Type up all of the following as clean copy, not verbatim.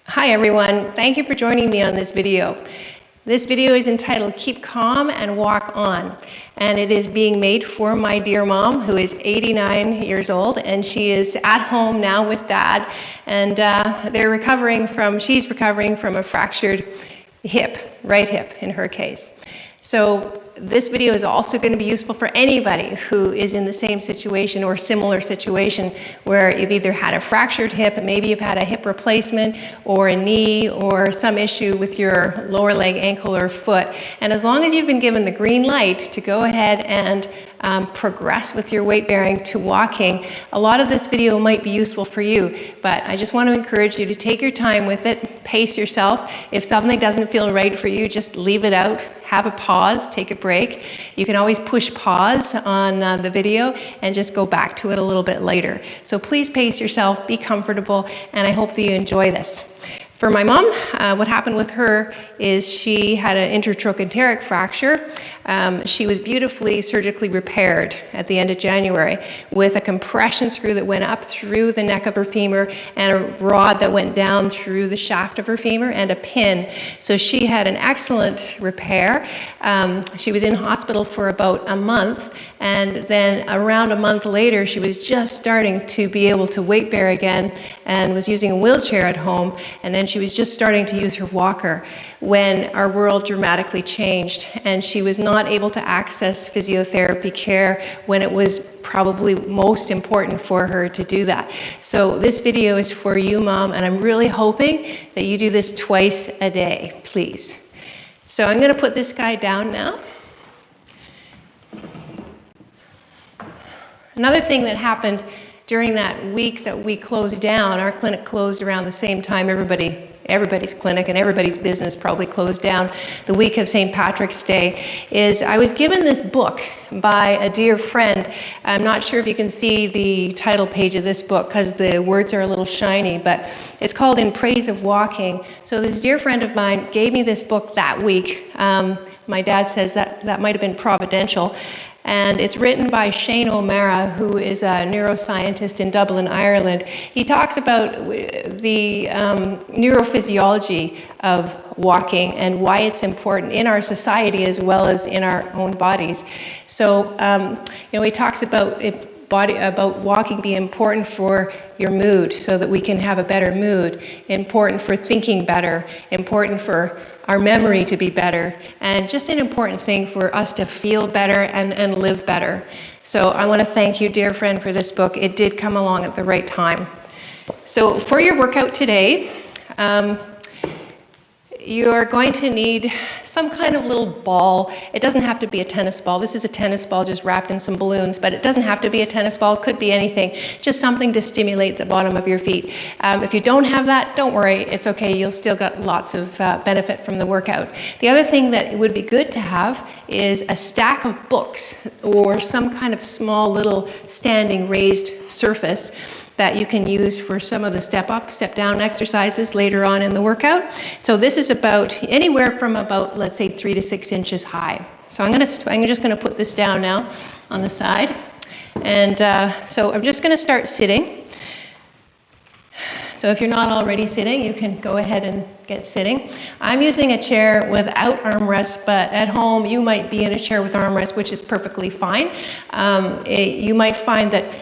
Hi everyone, thank you for joining me on this video. This video is entitled Keep Calm and Walk On, and it is being made for my dear mom who is 89 years old, and she is at home now with Dad, and she's recovering from a fractured hip, right hip in her case. So this video is also going to be useful for anybody who is in the same situation or similar situation where you've either had a fractured hip, maybe you've had a hip replacement or a knee or some issue with your lower leg, ankle, or foot. And as long as you've been given the green light to go ahead and progress with your weight bearing to walking, a lot of this video might be useful for you. But I just want to encourage you to take your time with it, pace yourself. If something doesn't feel right for you, just leave it out, have a pause, take a break. You can always push pause on the video and just go back to it a little bit later. So please pace yourself, be comfortable, and I hope that you enjoy this. For my mom, what happened with her is she had an intertrochanteric fracture. She was beautifully surgically repaired at the end of January with a compression screw that went up through the neck of her femur and a rod that went down through the shaft of her femur and a pin. So she had an excellent repair. She was in hospital for about a month, and then around a month later, she was just starting to be able to weight bear again and was using a wheelchair at home, and then she was just starting to use her walker when our world dramatically changed, and she was not able to access physiotherapy care when it was probably most important for her to do that. So this video is for you, Mom, and I'm really hoping that you do this twice a day, please. So I'm going to put this guy down now. Another thing that happened during that week that we closed down, our clinic closed around the same time everybody's clinic and everybody's business probably closed down the week of St. Patrick's Day, is I was given this book by a dear friend. I'm not sure if you can see the title page of this book because the words are a little shiny, but it's called In Praise of Walking. So this dear friend of mine gave me this book that week. My dad says that might have been providential. And it's written by Shane O'Mara, who is a neuroscientist in Dublin, Ireland. He talks about the neurophysiology of walking and why it's important in our society as well as in our own bodies. So, he talks about walking being important for your mood so that we can have a better mood, important for thinking better, important for our memory to be better, and just an important thing for us to feel better and live better. So I want to thank you, dear friend, for this book. It did come along at the right time. So for your workout today, you're going to need some kind of little ball. It doesn't have to be a tennis ball. This is a tennis ball just wrapped in some balloons, but it doesn't have to be a tennis ball. It could be anything, just something to stimulate the bottom of your feet. If you don't have that, don't worry, it's okay. You'll still get lots of benefit from the workout. The other thing that would be good to have is a stack of books or some kind of small little standing raised surface that you can use for some of the step up, step down exercises later on in the workout. So this is about anywhere from about, let's say, 3 to 6 inches high. So I'm just gonna put this down now on the side. And so I'm just gonna start sitting. So if you're not already sitting, you can go ahead and get sitting. I'm using a chair without armrests, but at home you might be in a chair with armrests, which is perfectly fine. You might find that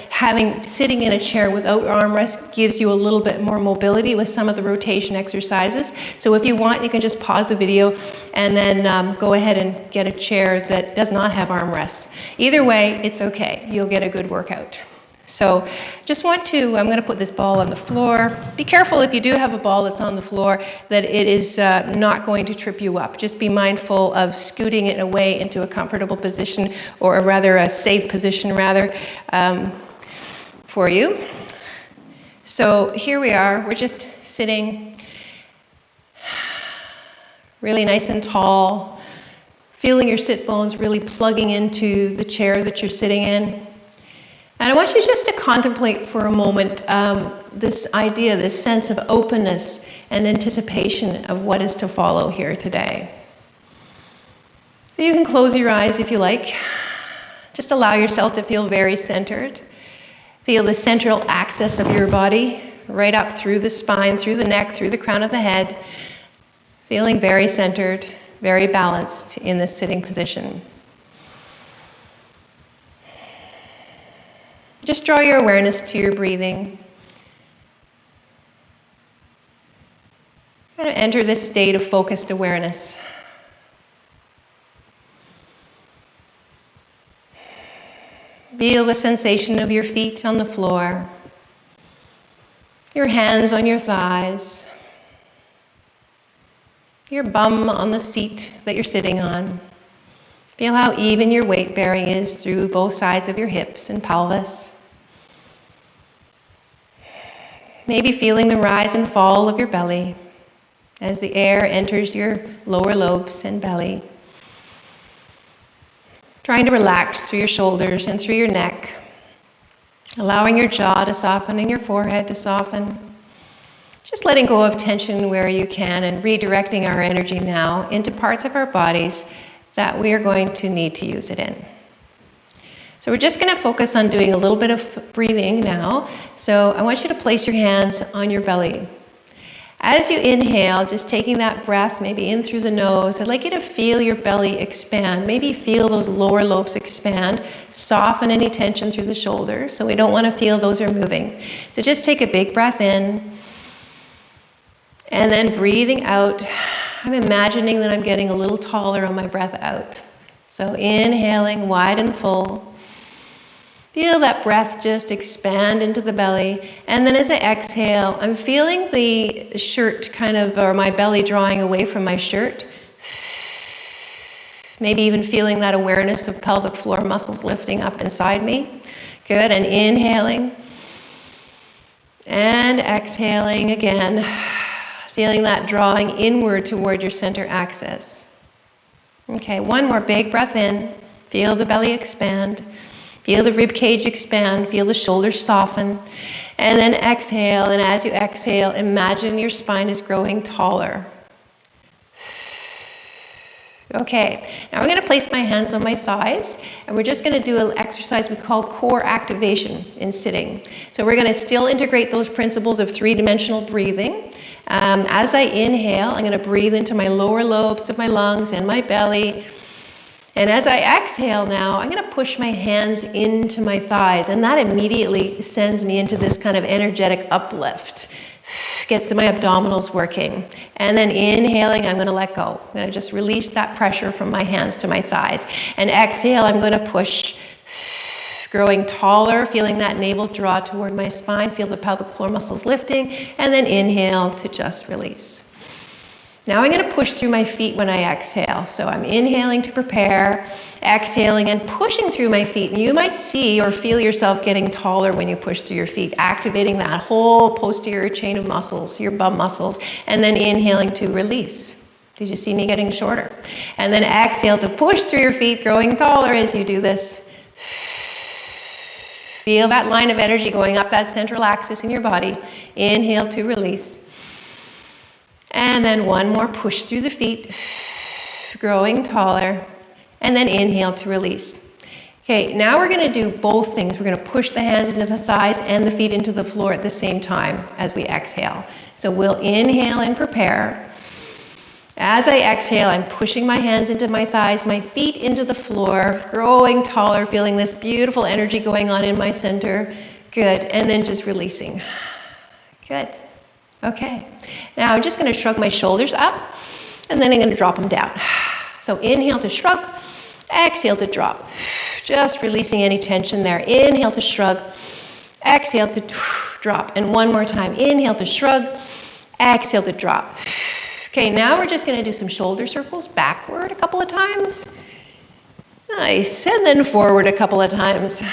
sitting in a chair without armrests gives you a little bit more mobility with some of the rotation exercises. So if you want, you can just pause the video and then go ahead and get a chair that does not have armrests. Either way, it's okay. You'll get a good workout. So I'm going to put this ball on the floor. Be careful if you do have a ball that's on the floor that it is not going to trip you up. Just be mindful of scooting it away into a comfortable position, or a safe position for you. So here we are. We're just sitting really nice and tall, feeling your sit bones really plugging into the chair that you're sitting in. And I want you just to contemplate for a moment this idea, this sense of openness and anticipation of what is to follow here today. So you can close your eyes if you like. Just allow yourself to feel very centered. Feel the central axis of your body right up through the spine, through the neck, through the crown of the head, feeling very centered, very balanced in this sitting position. Just draw your awareness to your breathing. Kind of enter this state of focused awareness. Feel the sensation of your feet on the floor, your hands on your thighs, your bum on the seat that you're sitting on. Feel how even your weight bearing is through both sides of your hips and pelvis. Maybe feeling the rise and fall of your belly as the air enters your lower lobes and belly. Trying to relax through your shoulders and through your neck, allowing your jaw to soften and your forehead to soften. Just letting go of tension where you can and redirecting our energy now into parts of our bodies that we are going to need to use it in. So we're just going to focus on doing a little bit of breathing now. So I want you to place your hands on your belly. As you inhale, just taking that breath maybe in through the nose, I'd like you to feel your belly expand. Maybe feel those lower lobes expand. Soften any tension through the shoulders. So we don't want to feel those are moving. So just take a big breath in. And then breathing out, I'm imagining that I'm getting a little taller on my breath out. So inhaling wide and full. Feel that breath just expand into the belly. And then as I exhale, I'm feeling the shirt kind of, or my belly drawing away from my shirt. Maybe even feeling that awareness of pelvic floor muscles lifting up inside me. Good, and inhaling. And exhaling again. Feeling that drawing inward toward your center axis. Okay, one more big breath in. Feel the belly expand. Feel the rib cage expand. Feel the shoulders soften. And then exhale. And as you exhale, imagine your spine is growing taller. Okay, now I'm going to place my hands on my thighs, and we're just going to do an exercise we call core activation in sitting. So we're going to still integrate those principles of three-dimensional breathing. As I inhale, I'm going to breathe into my lower lobes of my lungs and my belly. And as I exhale now, I'm going to push my hands into my thighs, and that immediately sends me into this kind of energetic uplift. Gets my abdominals working. And then inhaling, I'm going to let go. I'm going to just release that pressure from my hands to my thighs. And exhale, I'm going to push, growing taller, feeling that navel draw toward my spine, feel the pelvic floor muscles lifting, and then inhale to just release. Now I'm going to push through my feet when I exhale. So I'm inhaling to prepare, exhaling and pushing through my feet. And you might see or feel yourself getting taller when you push through your feet, activating that whole posterior chain of muscles, your bum muscles, and then inhaling to release. Did you see me getting shorter? And then exhale to push through your feet, growing taller as you do this. Feel that line of energy going up that central axis in your body. Inhale to release. And then one more push through the feet, growing taller, and then inhale to release. Okay, now we're going to do both things. We're going to push the hands into the thighs and the feet into the floor at the same time as we exhale. So we'll inhale and prepare. As I exhale, I'm pushing my hands into my thighs, my feet into the floor, growing taller, feeling this beautiful energy going on in my center. Good, and then just releasing. Good. Okay, now I'm just going to shrug my shoulders up, and then I'm going to drop them down. So inhale to shrug, exhale to drop. Just releasing any tension there. Inhale to shrug, exhale to drop. And one more time. Inhale to shrug, exhale to drop. Okay, now we're just going to do some shoulder circles backward a couple of times. Nice, and then forward a couple of times.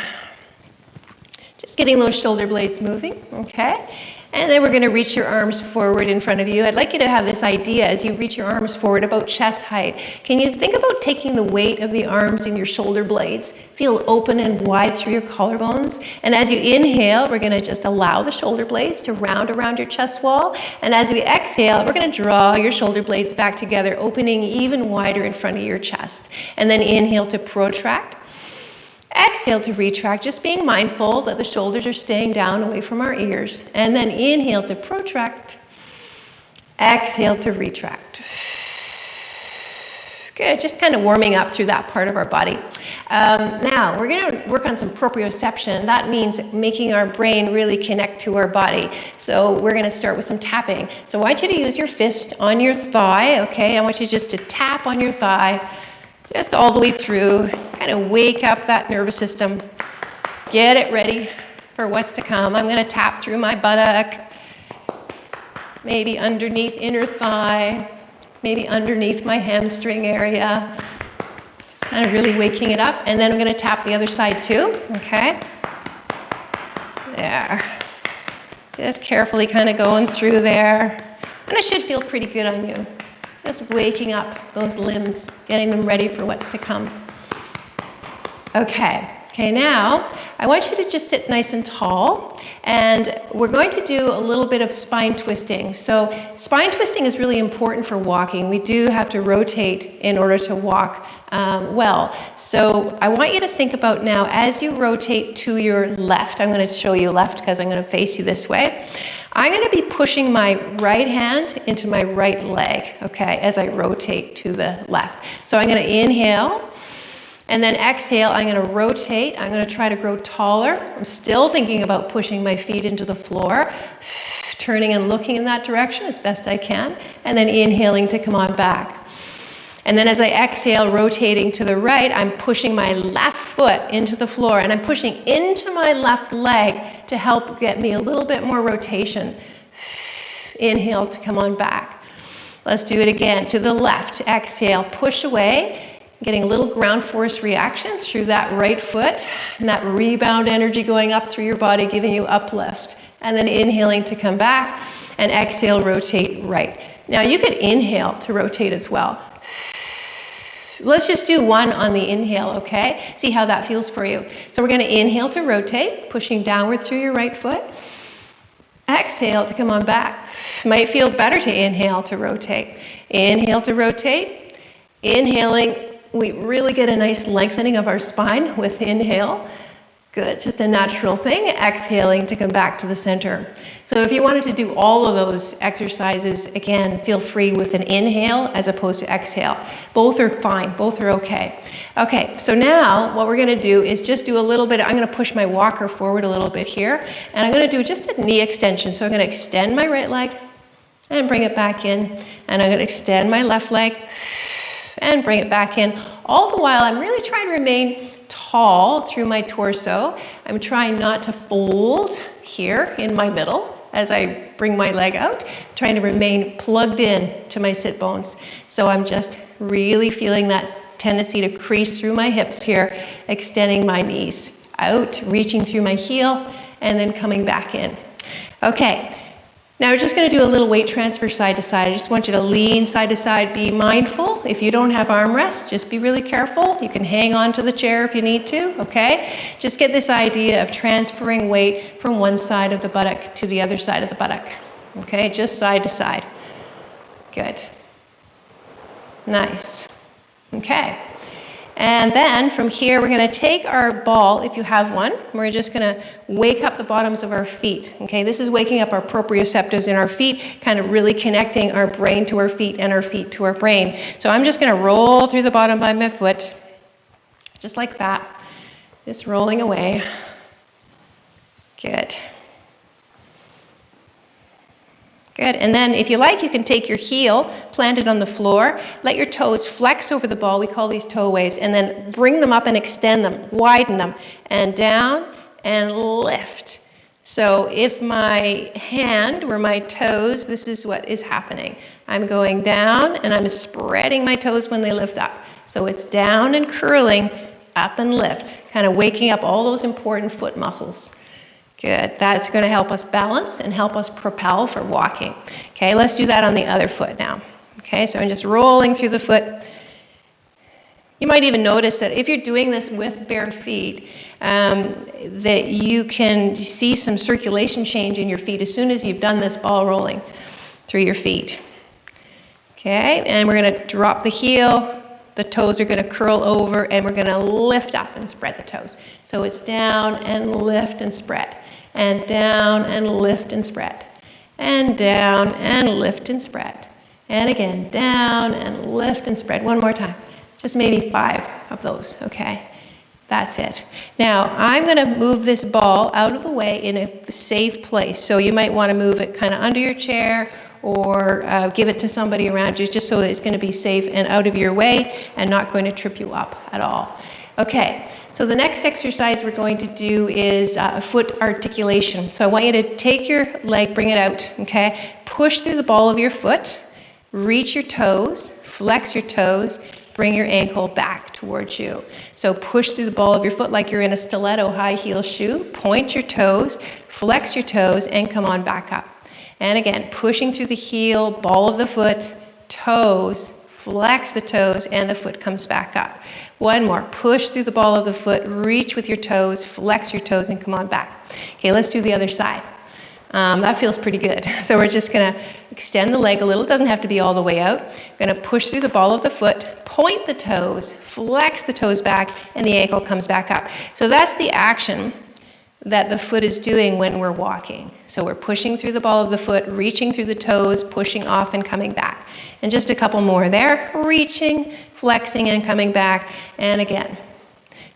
Just getting those shoulder blades moving, okay? And then we're going to reach your arms forward in front of you. I'd like you to have this idea as you reach your arms forward about chest height. Can you think about taking the weight of the arms in your shoulder blades? Feel open and wide through your collarbones. And as you inhale, we're going to just allow the shoulder blades to round around your chest wall. And as we exhale, we're going to draw your shoulder blades back together, opening even wider in front of your chest. And then inhale to protract. Exhale to retract, just being mindful that the shoulders are staying down away from our ears. And then inhale to protract. Exhale to retract. Good, just kind of warming up through that part of our body. Now, we're going to work on some proprioception. That means making our brain really connect to our body. So we're going to start with some tapping. So I want you to use your fist on your thigh, okay? I want you just to tap on your thigh, just all the way through, kind of wake up that nervous system. Get it ready for what's to come. I'm going to tap through my buttock, maybe underneath inner thigh, maybe underneath my hamstring area. Just kind of really waking it up. And then I'm going to tap the other side too, okay? There. Just carefully kind of going through there. And it should feel pretty good on you. Just waking up those limbs, getting them ready for what's to come. Okay, now I want you to just sit nice and tall, and we're going to do a little bit of spine twisting. So spine twisting is really important for walking. We do have to rotate in order to walk well. So I want you to think about now, as you rotate to your left, I'm going to show you left because I'm going to face you this way. I'm going to be pushing my right hand into my right leg, okay, as I rotate to the left. So I'm going to inhale, and then exhale, I'm going to rotate. I'm going to try to grow taller. I'm still thinking about pushing my feet into the floor, turning and looking in that direction as best I can, and then inhaling to come on back. And then as I exhale, rotating to the right, I'm pushing my left foot into the floor, and I'm pushing into my left leg to help get me a little bit more rotation. Inhale to come on back. Let's do it again. To the left, exhale, push away, getting a little ground force reaction through that right foot, and that rebound energy going up through your body, giving you uplift. And then inhaling to come back, and exhale, rotate right. Now you could inhale to rotate as well. Let's just do one on the inhale, okay? See how that feels for you. So we're going to inhale to rotate, pushing downward through your right foot. Exhale to come on back. Might feel better to inhale to rotate. Inhale to rotate. Inhaling, we really get a nice lengthening of our spine with inhale. Good, it's just a natural thing. Exhaling to come back to the center. So if you wanted to do all of those exercises, again, feel free with an inhale as opposed to exhale. Both are fine, both are okay. Okay, so now what we're gonna do is just do a little bit, I'm gonna push my walker forward a little bit here, and I'm gonna do just a knee extension. So I'm gonna extend my right leg and bring it back in, and I'm gonna extend my left leg and bring it back in. All the while, I'm really trying to remain tall through my torso. I'm trying not to fold here in my middle as I bring my leg out, trying to remain plugged in to my sit bones. So I'm just really feeling that tendency to crease through my hips here, extending my knees out, reaching through my heel, and then coming back in. Okay. Now we're just going to do a little weight transfer side to side. I just want you to lean side to side. Be mindful. If you don't have armrests, just be really careful. You can hang on to the chair if you need to, okay? Just get this idea of transferring weight from one side of the buttock to the other side of the buttock, okay? Just side to side. Good. Nice. Okay. And then from here, we're going to take our ball, if you have one, we're just going to wake up the bottoms of our feet. Okay, this is waking up our proprioceptives in our feet, kind of really connecting our brain to our feet and our feet to our brain. So I'm just going to roll through the bottom by my foot, just like that, just rolling away. Good. Good, and then if you like, you can take your heel, plant it on the floor, let your toes flex over the ball, we call these toe waves, and then bring them up and extend them, widen them, and down and lift. So if my hand were my toes, this is what is happening. I'm going down and I'm spreading my toes when they lift up. So it's down and curling, up and lift, kind of waking up all those important foot muscles. Good. That's going to help us balance and help us propel for walking. Okay, let's do that on the other foot now. Okay, so I'm just rolling through the foot. You might even notice that if you're doing this with bare feet, that you can see some circulation change in your feet as soon as you've done this ball rolling through your feet. Okay, and we're going to drop the heel, the toes are going to curl over, and we're going to lift up and spread the toes. So it's down and lift and spread, and down and lift and spread, and down and lift and spread, and again, down and lift and spread. One more time, just maybe 5 of those, okay? That's it. Now, I'm going to move this ball out of the way in a safe place. So you might want to move it kind of under your chair, or give it to somebody around you, just so that it's going to be safe and out of your way and not going to trip you up at all. Okay, so the next exercise we're going to do is foot articulation. So I want you to take your leg, bring it out, okay? Push through the ball of your foot, reach your toes, flex your toes, bring your ankle back towards you. So push through the ball of your foot like you're in a stiletto high heel shoe, point your toes, flex your toes, and come on back up. And again, pushing through the heel, ball of the foot, toes, flex the toes, and the foot comes back up. One more, push through the ball of the foot, reach with your toes, flex your toes, and come on back. Okay, let's do the other side. That feels pretty good. So we're just gonna extend the leg a little. It doesn't have to be all the way out. Gonna push through the ball of the foot, point the toes, flex the toes back, and the ankle comes back up. So that's the action that the foot is doing when we're walking. So we're pushing through the ball of the foot, reaching through the toes, pushing off and coming back. And just a couple more there. Reaching, flexing, and coming back. And again,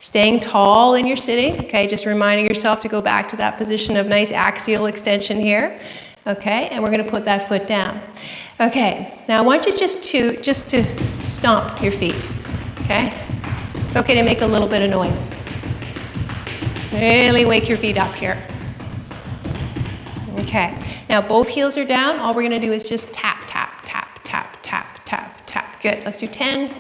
staying tall in your sitting. Okay, just reminding yourself to go back to that position of nice axial extension here. Okay, and we're going to put that foot down. Okay, now I want you just to stomp your feet. Okay, it's okay to make a little bit of noise. Really wake your feet up here. Okay, now both heels are down. All we're going to do is just tap, tap, tap, tap, tap, tap, tap. Good. Let's do 10,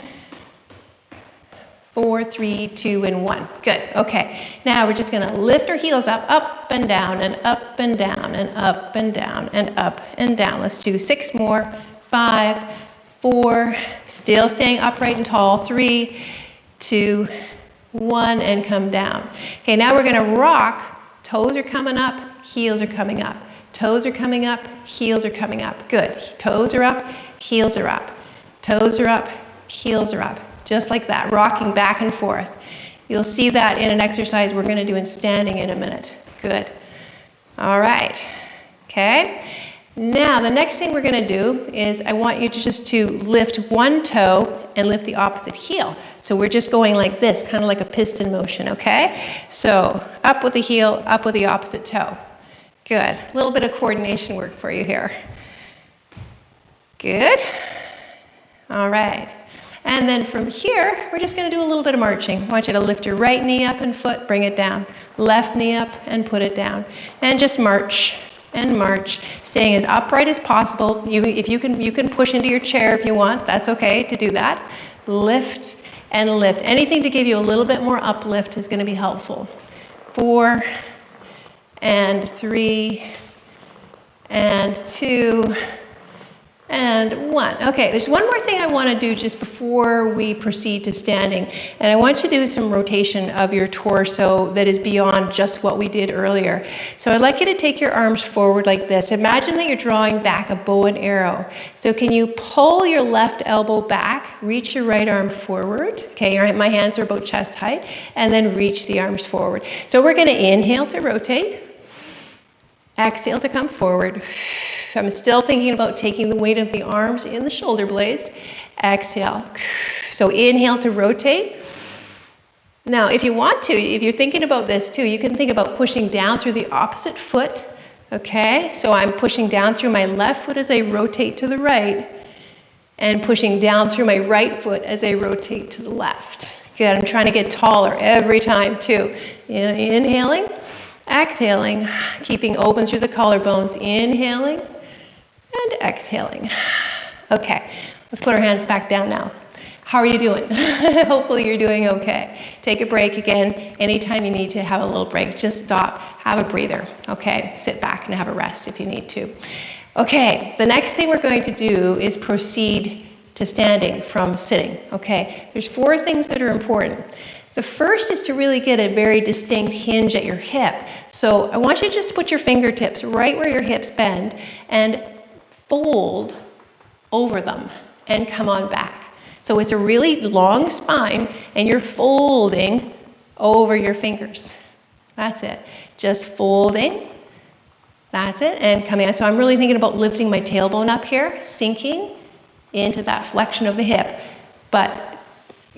4, 3, 2, and 1. Good. Okay, now we're just going to lift our heels up and down, and up and down, and up and down, and up and down. Let's do 6 more. 5, 4, still staying upright and tall. 3, 2, 1, and come down. Okay, now we're going to rock. Toes are coming up, heels are coming up. Toes are coming up, heels are coming up. Good. Toes are up, heels are up. Toes are up, heels are up. Just like that, rocking back and forth. You'll see that in an exercise we're going to do in standing in a minute. Good. All right. Okay. Now, the next thing we're going to do is I want you to just to lift one toe and lift the opposite heel. So we're just going like this, kind of like a piston motion, okay? So up with the heel, up with the opposite toe. Good. A little bit of coordination work for you here. Good. All right. And then from here, we're just going to do a little bit of marching. I want you to lift your right knee up and foot, bring it down. Left knee up and put it down. And just march. And march, staying as upright as possible. If you can push into your chair if you want. That's okay to do that. Lift and lift. Anything to give you a little bit more uplift is going to be helpful. 4 and 3 and 2 and 1. Okay, there's one more thing I want to do just before we proceed to standing. And I want you to do some rotation of your torso that is beyond just what we did earlier. So I'd like you to take your arms forward like this. Imagine that you're drawing back a bow and arrow. So can you pull your left elbow back, reach your right arm forward. Okay, my hands are about chest height. And then reach the arms forward. So we're going to inhale to rotate. Exhale to come forward. I'm still thinking about taking the weight of the arms in the shoulder blades. Exhale. So inhale to rotate. Now, if you want to, if you're thinking about this too, you can think about pushing down through the opposite foot. Okay, so I'm pushing down through my left foot as I rotate to the right, and pushing down through my right foot as I rotate to the left. Good, I'm trying to get taller every time too. Inhaling. Exhaling, keeping open through the collarbones, inhaling and exhaling. Okay, let's put our hands back down now. How are you doing? Hopefully you're doing okay. Take a break again. Anytime you need to have a little break, just stop, have a breather, okay? Sit back and have a rest if you need to. Okay, the next thing we're going to do is proceed to standing from sitting, okay? There's 4 things that are important. The first is to really get a very distinct hinge at your hip. So I want you just to put your fingertips right where your hips bend and fold over them and come on back. So it's a really long spine, and you're folding over your fingers. That's it. Just folding. That's it, and coming out. So I'm really thinking about lifting my tailbone up here, sinking into that flexion of the hip, but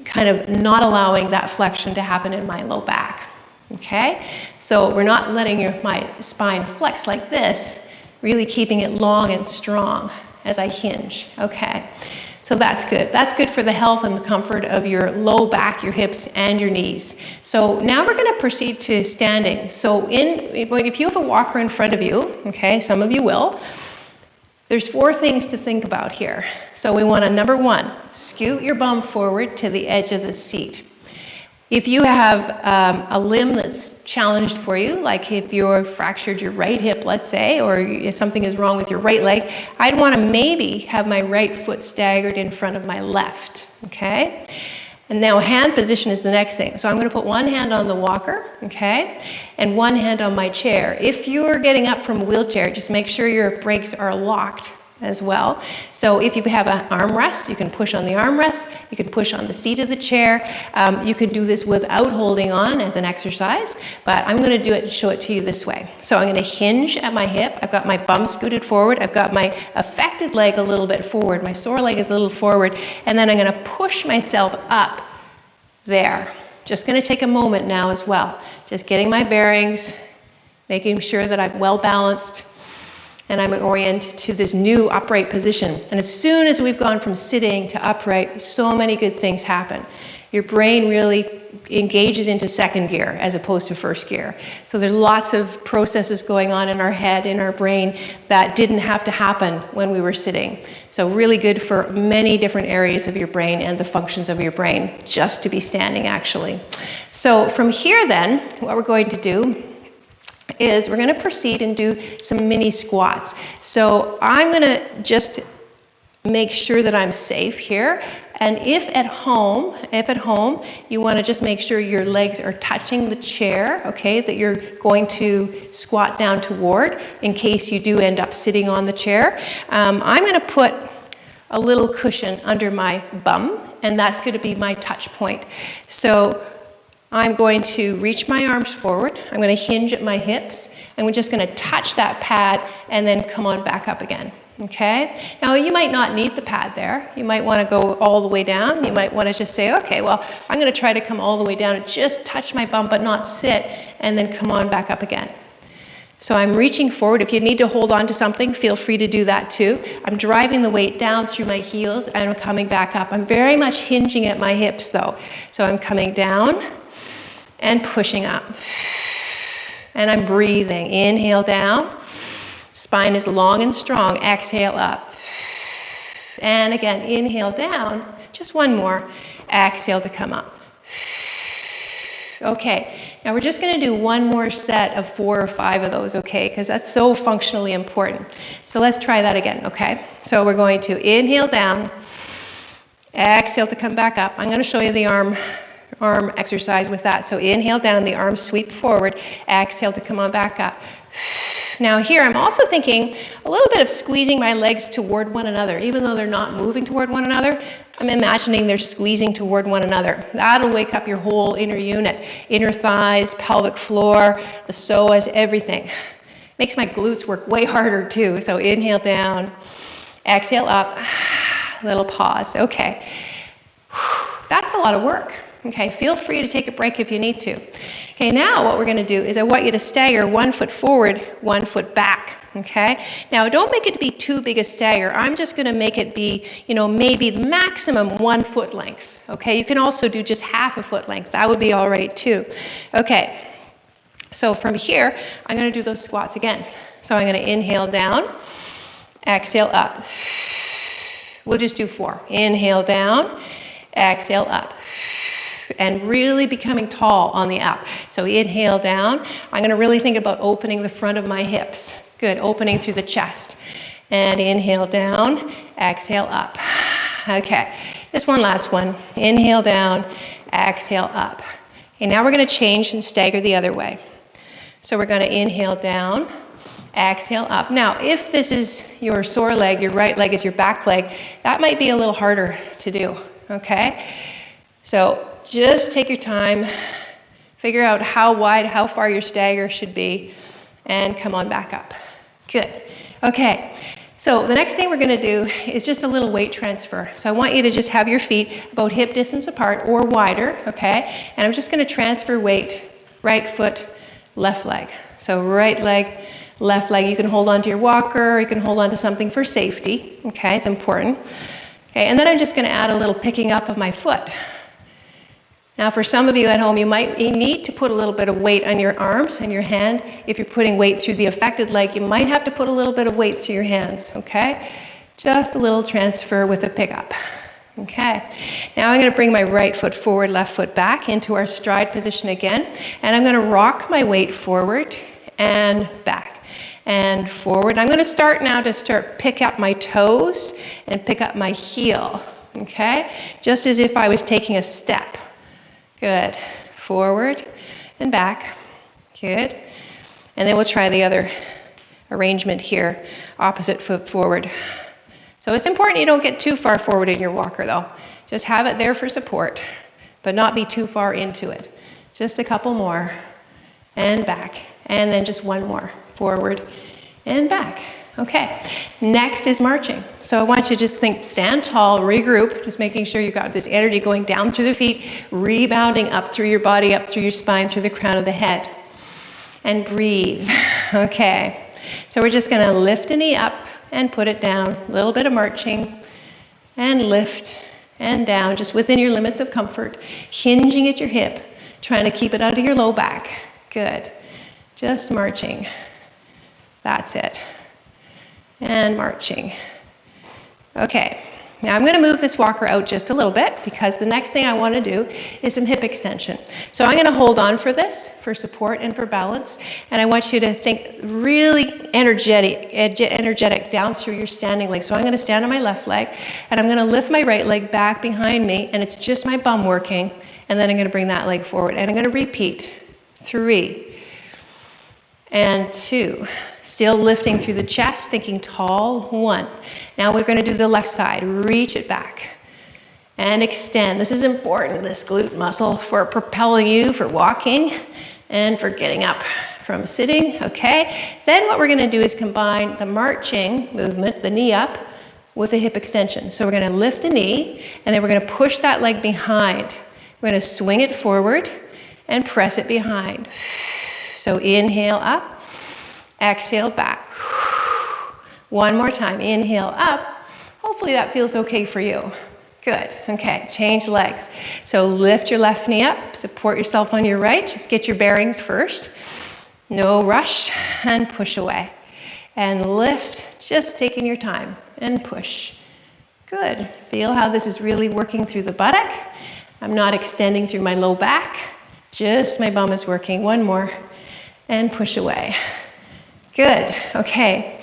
kind of not allowing that flexion to happen in my low back. Okay? So we're not letting my spine flex like this, really keeping it long and strong as I hinge. Okay? So that's good. That's good for the health and the comfort of your low back, your hips, and your knees. So now we're going to proceed to standing. So if you have a walker in front of you, okay, some of you will, there's 4 things to think about here. So we want to, number 1, scoot your bum forward to the edge of the seat. If you have a limb that's challenged for you, like if you're fractured your right hip, let's say, or if something is wrong with your right leg, I'd want to maybe have my right foot staggered in front of my left, okay? And now hand position is the next thing. So I'm going to put one hand on the walker, okay, and one hand on my chair. If you're getting up from a wheelchair, just make sure your brakes are locked as well. So if you have an armrest, you can push on the armrest, you can push on the seat of the chair. You can do this without holding on as an exercise, but I'm going to do it and show it to you this way. So I'm going to hinge at my hip. I've got my bum scooted forward. I've got my affected leg a little bit forward. My sore leg is a little forward, and then I'm going to push myself up there. Just going to take a moment now as well. Just getting my bearings, making sure that I'm well balanced, and I'm oriented to this new upright position. And as soon as we've gone from sitting to upright, so many good things happen. Your brain really engages into second gear as opposed to first gear. So there's lots of processes going on in our head, in our brain, that didn't have to happen when we were sitting. So really good for many different areas of your brain and the functions of your brain, just to be standing actually. So from here then, what we're going to do is we're going to proceed and do some mini squats. So I'm going to just make sure that I'm safe here. And if at home, you want to just make sure your legs are touching the chair, okay, that you're going to squat down toward in case you do end up sitting on the chair. I'm going to put a little cushion under my bum, and that's going to be my touch point. So I'm going to reach my arms forward. I'm going to hinge at my hips, and we're just going to touch that pad and then come on back up again. Okay? Now, you might not need the pad there. You might want to go all the way down. You might want to just say, okay, well, I'm going to try to come all the way down and just touch my bum, but not sit, and then come on back up again. So I'm reaching forward. If you need to hold on to something, feel free to do that too. I'm driving the weight down through my heels, and I'm coming back up. I'm very much hinging at my hips, though. So I'm coming down and pushing up. And I'm breathing. Inhale down. Spine is long and strong. Exhale up. And again, inhale down. Just one more. Exhale to come up. Okay, now we're just going to do one more set of 4 or 5 of those, okay? Because that's so functionally important. So let's try that again, okay? So we're going to inhale down. Exhale to come back up. I'm going to show you the arm exercise with that. So inhale down, the arms sweep forward. Exhale to come on back up. Now here, I'm also thinking a little bit of squeezing my legs toward one another. Even though they're not moving toward one another, I'm imagining they're squeezing toward one another. That'll wake up your whole inner unit. Inner thighs, pelvic floor, the psoas, everything. Makes my glutes work way harder too. So inhale down, exhale up, little pause. Okay, that's a lot of work. Okay, feel free to take a break if you need to. Okay, now what we're going to do is I want you to stagger 1 foot forward, 1 foot back. Okay, now don't make it be too big a stagger. I'm just going to make it be, maybe the maximum 1 foot length. Okay, you can also do just half a foot length. That would be all right too. Okay, so from here, I'm going to do those squats again. So I'm going to inhale down, exhale up. We'll just do 4. Inhale down, exhale up. And really becoming tall on the up. So inhale down. I'm going to really think about opening the front of my hips. Good, opening through the chest. And inhale down, exhale up. Okay, this one last one. Inhale down, exhale up. Okay, now we're going to change and stagger the other way. So we're going to inhale down, exhale up. Now, if this is your sore leg, your right leg is your back leg, that might be a little harder to do. okay? So just take your time, figure out how wide, how far your stagger should be, and come on back up. Good. Okay, so the next thing we're gonna do is just a little weight transfer. So I want you to just have your feet about hip distance apart or wider, okay? And I'm just gonna transfer weight, right foot, left leg. So right leg, left leg. You can hold on to your walker, you can hold on to something for safety, okay? It's important. Okay, and then I'm just gonna add a little picking up of my foot. Now for some of you at home, you might need to put a little bit of weight on your arms and your hand. If you're putting weight through the affected leg, you might have to put a little bit of weight through your hands, okay? Just a little transfer with a pickup, okay? Now I'm gonna bring my right foot forward, left foot back into our stride position again, and I'm gonna rock my weight forward and back and forward. I'm gonna start now to pick up my toes and pick up my heel, okay? Just as if I was taking a step. Good. Forward and back. Good. And then we'll try the other arrangement here. Opposite foot forward. So it's important you don't get too far forward in your walker though. Just have it there for support, but not be too far into it. Just a couple more. And back. And then just one more. Forward and back. Okay, next is marching. So I want you to just think, stand tall, regroup, just making sure you've got this energy going down through the feet, rebounding up through your body, up through your spine, through the crown of the head. And breathe. Okay, so we're just gonna lift a knee up and put it down. A little bit of marching, and lift and down, just within your limits of comfort, hinging at your hip, trying to keep it out of your low back. Good, just marching. That's it. And marching. Okay, now I'm gonna move this walker out just a little bit because the next thing I wanna do is some hip extension. So I'm gonna hold on for this, for support and for balance, and I want you to think really energetic down through your standing leg. So I'm gonna stand on my left leg, and I'm gonna lift my right leg back behind me, and it's just my bum working, and then I'm gonna bring that leg forward, and I'm gonna repeat. 3 and 2. Still lifting through the chest, thinking tall. 1. Now we're going to do the left side. Reach it back and extend. This is important, this glute muscle, for propelling you, for walking, and for getting up from sitting. Okay. Then what we're going to do is combine the marching movement, the knee up, with a hip extension. So we're going to lift the knee, and then we're going to push that leg behind. We're going to swing it forward and press it behind. So inhale up. Exhale back. One more time. Inhale up. Hopefully that feels okay for you. Good. Okay, change legs. So lift your left knee up. Support yourself on your right. Just get your bearings first. No rush. And push away. And lift. Just taking your time. And push. Good. Feel how this is really working through the buttock. I'm not extending through my low back. Just my bum is working. One more. And push away. Good, okay.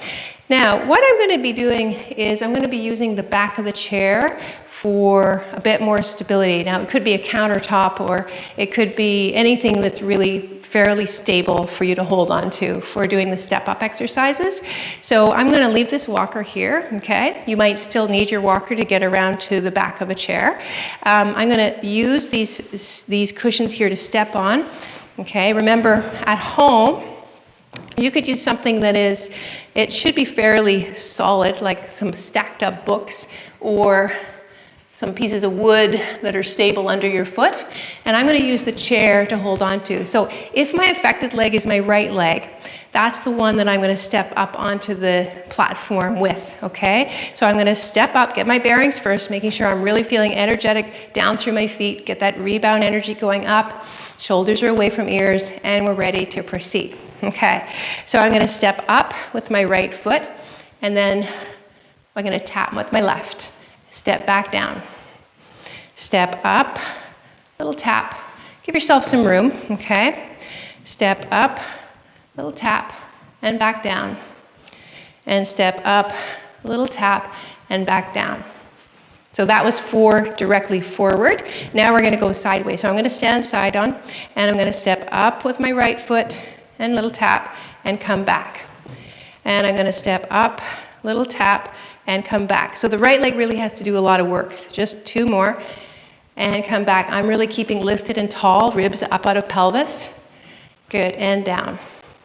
Now, what I'm going to be doing is I'm going to be using the back of the chair for a bit more stability. Now, it could be a countertop, or it could be anything that's really fairly stable for you to hold on to for doing the step-up exercises. So I'm going to leave this walker here, okay? You might still need your walker to get around to the back of a chair. I'm going to use these cushions here to step on, okay? Remember, at home, you could use something that it should be fairly solid, like some stacked up books or some pieces of wood that are stable under your foot. And I'm going to use the chair to hold on to. So if my affected leg is my right leg, that's the one that I'm going to step up onto the platform with, okay? So I'm going to step up, get my bearings first, making sure I'm really feeling energetic down through my feet, get that rebound energy going up, shoulders are away from ears, and we're ready to proceed. Okay, so I'm going to step up with my right foot, and then I'm going to tap with my left. Step back down. Step up, little tap. Give yourself some room, okay? Step up, little tap, and back down. And step up, little tap, and back down. So that was 4 directly forward. Now we're going to go sideways. So I'm going to stand side on, and I'm going to step up with my right foot, and little tap, and come back. And I'm going to step up, little tap, and come back. So the right leg really has to do a lot of work. Just 2 more, and come back. I'm really keeping lifted and tall, ribs up out of pelvis. Good, and down.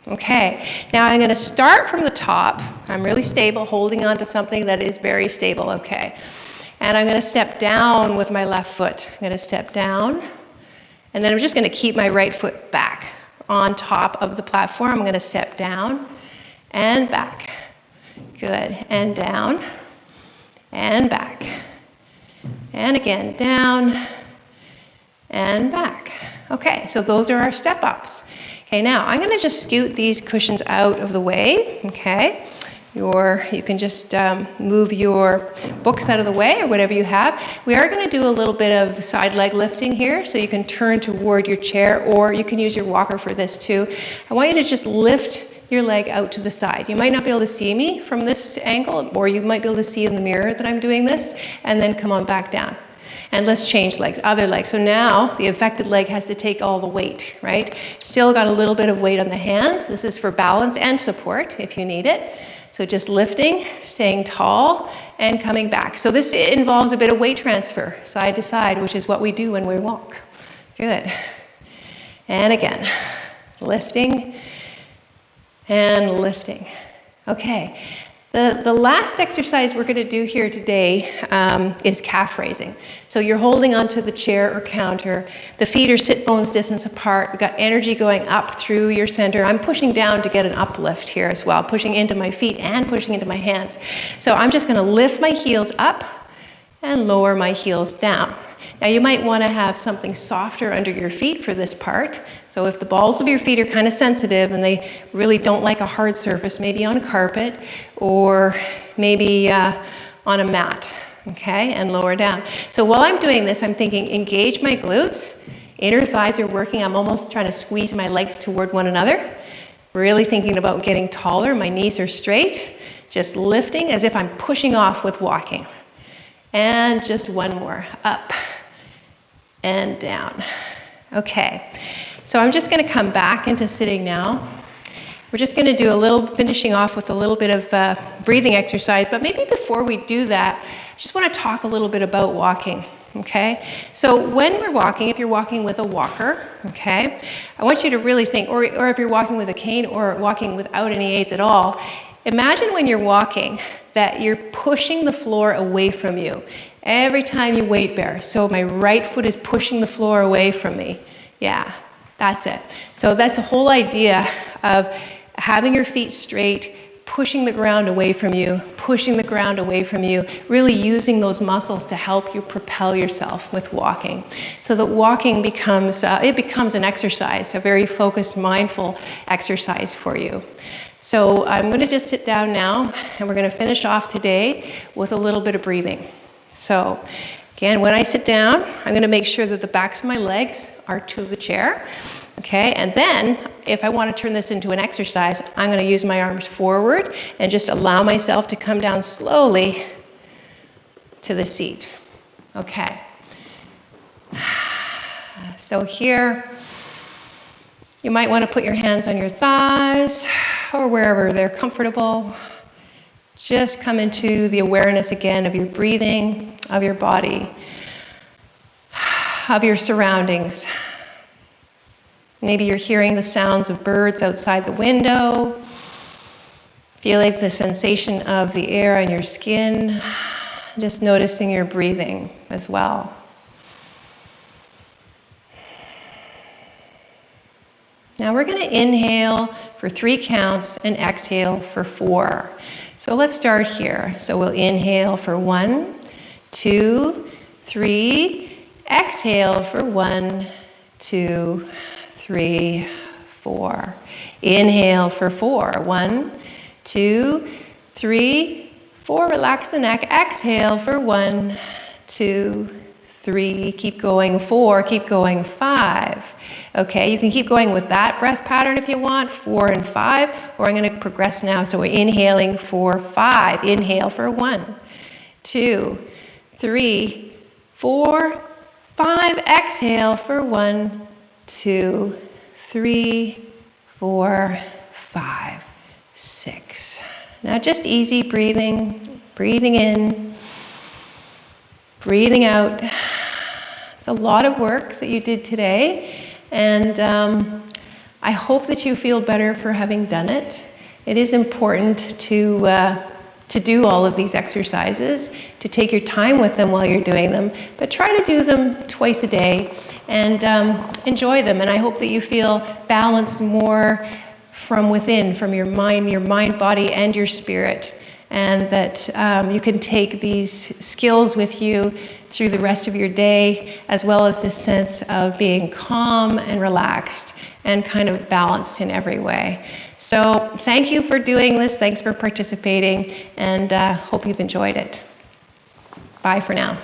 Okay, now I'm gonna start from the top. I'm really stable, holding on to something that is very stable, okay. And I'm gonna step down with my left foot. I'm gonna step down, and then I'm just gonna keep my right foot back on top of the platform. I'm gonna step down and back. Good, and down, and back. And again, down, and back. Okay, so those are our step ups. Okay, now I'm gonna just scoot these cushions out of the way, okay? You can just move your books out of the way or whatever you have. We are gonna do a little bit of side leg lifting here, so you can turn toward your chair, or you can use your walker for this too. I want you to just lift your leg out to the side. You might not be able to see me from this angle, or you might be able to see in the mirror that I'm doing this, and then come on back down. And let's change legs, other leg. So now the affected leg has to take all the weight, right? Still got a little bit of weight on the hands. This is for balance and support if you need it. So just lifting, staying tall, and coming back. So this involves a bit of weight transfer, side to side, which is what we do when we walk. Good. And again, lifting and lifting. Okay. The last exercise we're going to do here today is calf raising. So you're holding onto the chair or counter. The feet are sit bones distance apart. We've got energy going up through your center. I'm pushing down to get an uplift here as well, pushing into my feet and pushing into my hands. So I'm just going to lift my heels up and lower my heels down. Now you might want to have something softer under your feet for this part. So if the balls of your feet are kind of sensitive and they really don't like a hard surface, maybe on a carpet or maybe on a mat, okay, and lower down. So while I'm doing this, I'm thinking engage my glutes, inner thighs are working. I'm almost trying to squeeze my legs toward one another. Really thinking about getting taller. My knees are straight, just lifting as if I'm pushing off with walking. And just one more, up and down. Okay, so I'm just gonna come back into sitting now. We're just gonna do finishing off with a little bit of breathing exercise, but maybe before we do that, I just wanna talk a little bit about walking, okay? So when we're walking, if you're walking with a walker, okay, I want you to really think, or if you're walking with a cane or walking without any aids at all, imagine when you're walking that you're pushing the floor away from you every time you weight bear. So my right foot is pushing the floor away from me. Yeah, that's it. So that's the whole idea of having your feet straight, pushing the ground away from you, pushing the ground away from you, really using those muscles to help you propel yourself with walking. So that walking becomes an exercise, a very focused, mindful exercise for you. So I'm going to just sit down now, and we're going to finish off today with a little bit of breathing. So again, when I sit down, I'm going to make sure that the backs of my legs are to the chair. Okay, and then if I want to turn this into an exercise, I'm going to use my arms forward and just allow myself to come down slowly to the seat. Okay. So here, you might want to put your hands on your thighs or wherever they're comfortable. Just come into the awareness again of your breathing, of your body, of your surroundings. Maybe you're hearing the sounds of birds outside the window. Feel like the sensation of the air on your skin. Just noticing your breathing as well. Now we're going to inhale for 3 counts and exhale for 4. So let's start here. So we'll inhale for 1, 2, 3. Exhale for 1, 2, 3, 4. Inhale for 4. 1, 2, 3, 4. Relax the neck. Exhale for 1, 2, 3. Keep going. 4. Keep going. 5. Okay, you can keep going with that breath pattern if you want. 4 and 5. Or I'm going to progress now. So we're inhaling for 5. Inhale for 1, 2, 3, 4, 5. Exhale for 1, 2, 3, 4, 5, 6. Now just easy breathing Breathing in, breathing out. It's a lot of work that you did today, and I hope that you feel better for having done it. It is important to do all of these exercises, to take your time with them while you're doing them, but try to do them twice a day and enjoy them. And I hope that you feel balanced more from within, from your mind, body, and your spirit, and that you can take these skills with you through the rest of your day, as well as this sense of being calm and relaxed and kind of balanced in every way. So thank you for doing this. Thanks for participating, and hope you've enjoyed it. Bye for now.